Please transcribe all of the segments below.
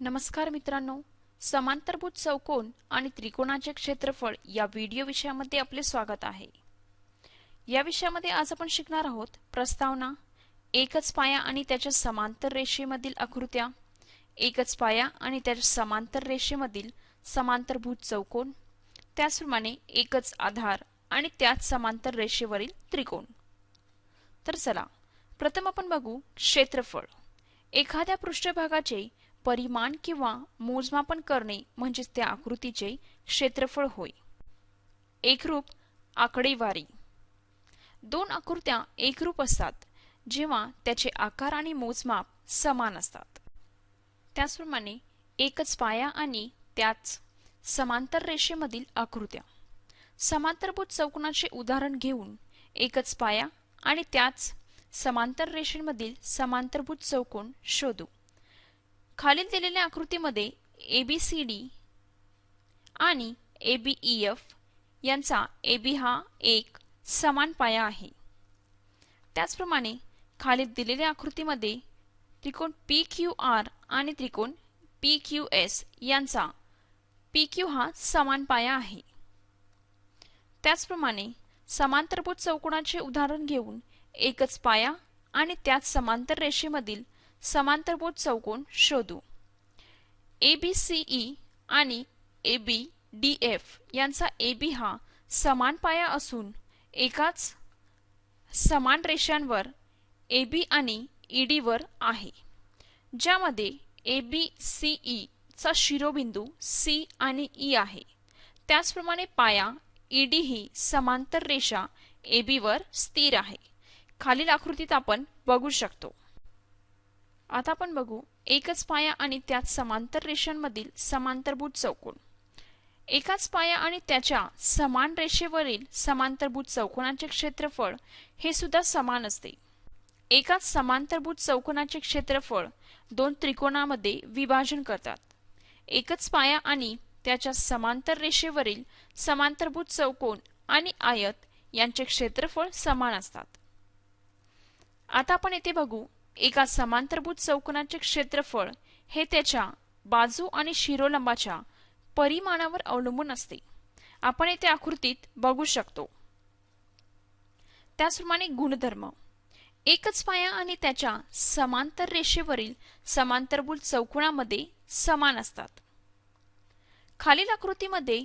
नमस्कार मित्रांनो, समांतरभुज चौकोन आणि त्रिकोणाचे क्षेत्रफळ या व्हिडिओ विषयामध्ये आपले स्वागत आहे। या विषयामध्ये आज आपण शिकणार आहोत प्रस्तावना, एकच पाया आणि त्याच्या समांतर रेषेमधील आकृत्या, एकच पाया आणि त्याच्या समांतर रेषेमधील समांतरभुज चौकोन, त्याचप्रमाणे एकच आधार आणि त्याच समांतर रेषेवरील त्रिकोण। तर चला, प्रथम आपण बघू क्षेत्रफळ। एखाद्या पृष्ठभागाचे परिमाण किंवा मोजमापन करणे म्हणजेच त्या आकृतीचे क्षेत्रफळ होय। एकरूप आकडेवारी। दोन आकृत्या एकरूप असतात जेव्हा त्याचे आकार आणि मोजमाप समान असतात। त्याचप्रमाणे एकच पाया आणि त्याच समांतर रेषेमधील आकृत्या। समांतरभुज चौकोनाचे उदाहरण घेऊन एकच पाया आणि त्याच समांतर रेषेमधील समांतरभुज चौकोन शोधू। खालील दिलेल्या आकृतीमध्ये ABCD आणि ABEF यांचा AB हा एक समान पाया आहे। त्याचप्रमाणे खालील दिलेल्या आकृतीमध्ये त्रिकोण PQR आणि त्रिकोण PQS यांचा PQ हा समान पाया आहे। त्याचप्रमाणे समांतरभुज चौकोनाचे उदाहरण घेऊन एकच पाया आणि त्याच समांतर रेषेमधील समांतरभुज चौकोन शोधू। ABCE आणि ABDF यांचा AB हा समान पाया असून एकाच समान रेषांवर AB आणि ED वर आहे, ज्यामध्ये ABCE चा शिरोबिंदू C आणि E आहे। त्याचप्रमाणे पाया ED ही समांतर रेषा AB वर स्थिर आहे। खालील आकृतीत आपण बघू शकतो। आता आपण बघू एकच पाया आणि त्याच समांतर रेषांमधील समांतरभुज चौकोन। एकाच पाया आणि त्याच्या समान रेषेवरील समांतरभुज चौकोनाचे क्षेत्रफळ हे सुद्धा समान असते। एकाच समांतरभुज चौकोनाचे क्षेत्रफळ दोन त्रिकोणामध्ये विभाजन करतात। एकच पाया आणि त्याच्या समांतर रेषेवरील समांतरभुज चौकोन आणि आयत यांचे क्षेत्रफळ समान असतात। आता आपण येथे बघू एका समांतरभुज चौकोनाचे क्षेत्रफळ हे त्याच्या बाजू आणि शिरोलंबाच्या परिमाणावर अवलंबून असते। आपण येथे आकृतीत बघू शकतो। त्याचप्रमाणे गुणधर्म। एकच पाया आणि त्याच्या समांतर रेषेवरील समांतरभुज चौकोनामध्ये समान असतात। खालील आकृतीमध्ये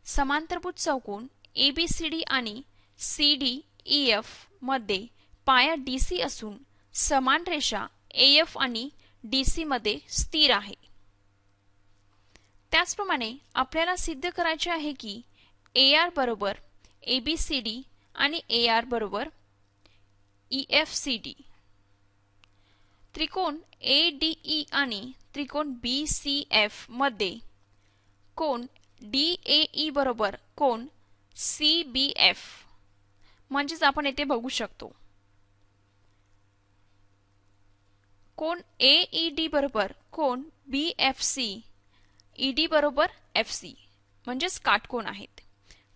समांतरभुज चौकोन ABCD आणि CDEF मध्ये पाया DC असून समान रेषा AF आणि DC मध्ये स्थिर आहे। त्याचप्रमाणे आपल्याला सिद्ध करायचे आहे की AR बरोबर ABCD आणि AR बरोबर EFCD। त्रिकोण ADE आणि त्रिकोण BCF मध्ये कोन DAE बरोबर कोन CBF म्हणजेच आपण येथे बघू शकतो कोन AED बरोबर कोन BFC, ED बरोबर FC म्हणजेच काटकोन आहेत।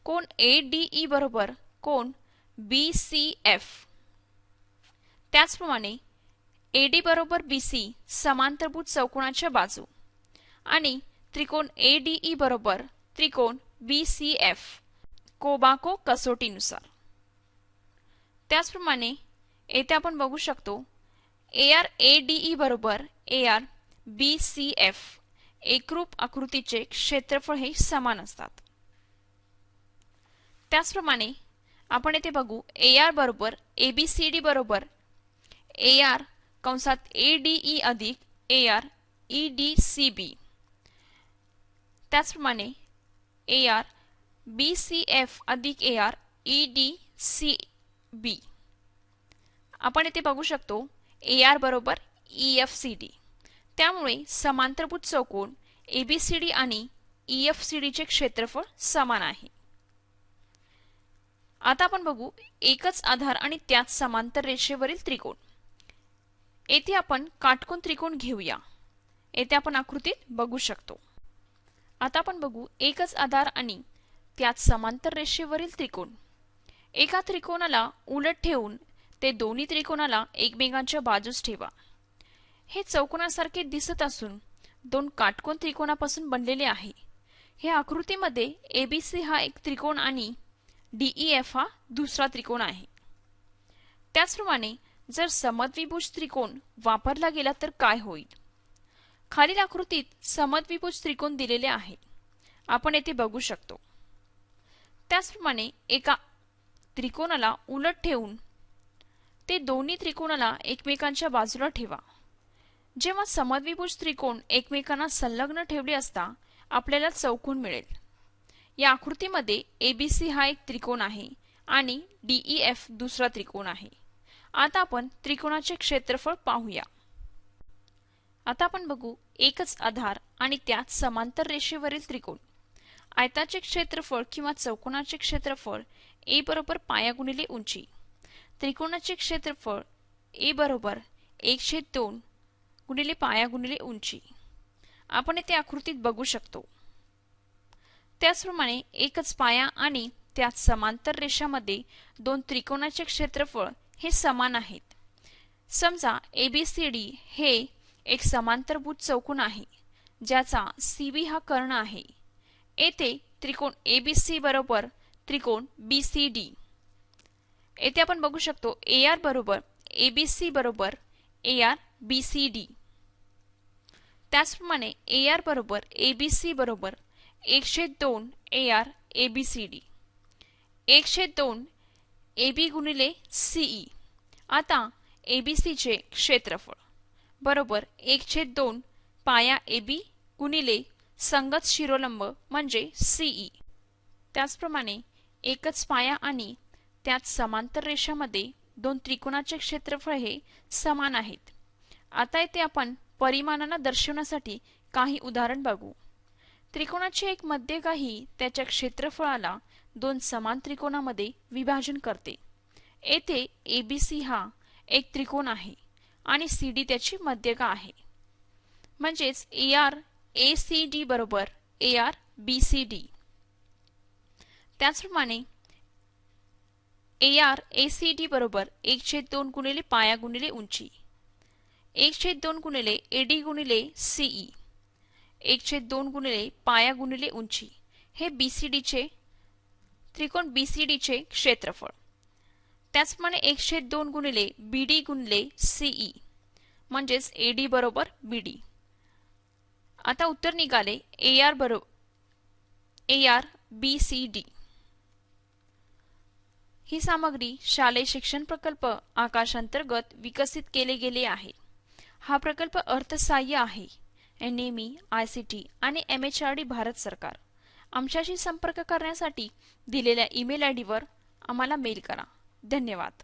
कोन ADE बरोबर कोन BCF। त्याचप्रमाणे AD बरोबर BC समांतरभुज चौकोनाच्या बाजू आणि त्रिकोण ADE बरोबर त्रिकोण BCF कोबाको कसोटीनुसार। त्याचप्रमाणे येथे आपण बघू शकतो AR ADE बरोबर AR BCF एकरूप आकृतीचे क्षेत्रफळ हे समान असतात। त्याचप्रमाणे आपण येथे बघू AR बरोबर ABCD बरोबर AR कंसात ADE अधिक AR EDCB। त्याचप्रमाणे AR BCF अधिक AR EDCB। आपण येथे बघू शकतो AR बरोबर EFCD। त्यामुळे समांतरभुज चौकोन ABCD आणि EFCD चे क्षेत्रफळ समान आहे। आता आपण बघू एकच आधार आणि त्याच समांतर रेषेवरील त्रिकोण। येथे आपण काटकोन त्रिकोण घेऊया। येथे आपण आकृतीत बघू शकतो। आता आपण बघू एकच आधार आणि त्याच समांतर रेषेवरील त्रिकोण। एका त्रिकोणाला उलट ठेवून ते दोन्ही त्रिकोणाला एकमेकांच्या बाजूस ठेवा। हे चौकोनासारखे दिसत असून दोन काटकोन त्रिकोणापासून बनलेले आहे। हे आकृतीमध्ये ABC हा एक त्रिकोण आणि DEF हा दुसरा त्रिकोण आहे। त्याचप्रमाणे जर समद्विभुज त्रिकोण वापरला गेला तर काय होईल? खालील आकृतीत समद्विभुज त्रिकोण दिलेले आहे, आपण येथे बघू शकतो। त्याचप्रमाणे एका त्रिकोणाला उलट ठेवून ते दोन्ही त्रिकोणाला एकमेकांच्या बाजूला ठेवा। जेव्हा समद्विभुज त्रिकोण एकमेकांना संलग्न ठेवले असता आपल्याला चौकोन मिळेल। या आकृतीमध्ये ABC हा एक त्रिकोण आहे आणि DEF दुसरा त्रिकोण आहे। आता आपण त्रिकोणाचे क्षेत्रफळ पाहूया। आता आपण बघू एकच आधार आणि त्यात समांतर रेषेवरील त्रिकोण। आयताचे क्षेत्रफळ किंवा चौकोनाचे क्षेत्रफळ A बरोबर पाया गुणिले उंची। त्रिकोणाचे क्षेत्रफळ A बरोबर 1/2 गुणिले पाया गुणिले उंची। आपण येथे आकृतीत बघू शकतो। त्याचप्रमाणे एकच पाया आणि त्यात समांतर रेषामध्ये दोन त्रिकोणाचे क्षेत्रफळ हे समान आहेत। समजा ABCD हे एक समांतरभुज चौकोन आहे ज्याचा CB हा कर्ण आहे। येथे त्रिकोण ABC बरोबर त्रिकोण BCD। येथे आपण बघू शकतो AR बरोबर ABC बरोबर AR BCD। त्याचप्रमाणे AR बरोबर ABC बरोबर 1/2 AR ABCD 1/2 AB गुणिले CE। आता ABC चे क्षेत्रफळ बरोबर 1/2 पाया AB गुणिले संगत शिरोलंब म्हणजे CE। त्याचप्रमाणे एकच पाया आणि त्यात समांतर रेषामध्ये दोन त्रिकोणाचे क्षेत्रफळ हे समान आहेत। आता येथे आपण परिमाणांना दर्शवण्यासाठी काही उदाहरण बघू। त्रिकोणाचे एक मध्यक ही त्याच्या क्षेत्रफळाला दोन समान त्रिकोणामध्ये विभाजन करते। येथे ABC हा एक त्रिकोण आहे आणि CD त्याची मध्यका आहे, म्हणजेच AR ACD बरोबर AR BCD। त्याचप्रमाणे AR ACD बरोबर 1/2 गुणिले पाया गुणिले उंची 1/2 गुणिले AD गुणिले CE 1/2 गुणिले पाया गुणिले उंची हे त्रिकोण BCD चे क्षेत्रफळ। त्याचप्रमाणे 1/2 गुणिले BD गुणिले CE म्हणजेच AD बरोबर BD। आता उत्तर निघाले AR बरोबर AR BCD। ही सामग्री शालेय शिक्षण प्रकल्प आकाश अंतर्गत विकसित केले गेले आहे। हा प्रकल्प अर्थसहाय्य आहे NME ICT आणि MHRD भारत सरकार। आमच्याशी संपर्क करण्यासाठी दिलेल्या ईमेल ID वर आम्हाला मेल करा। धन्यवाद।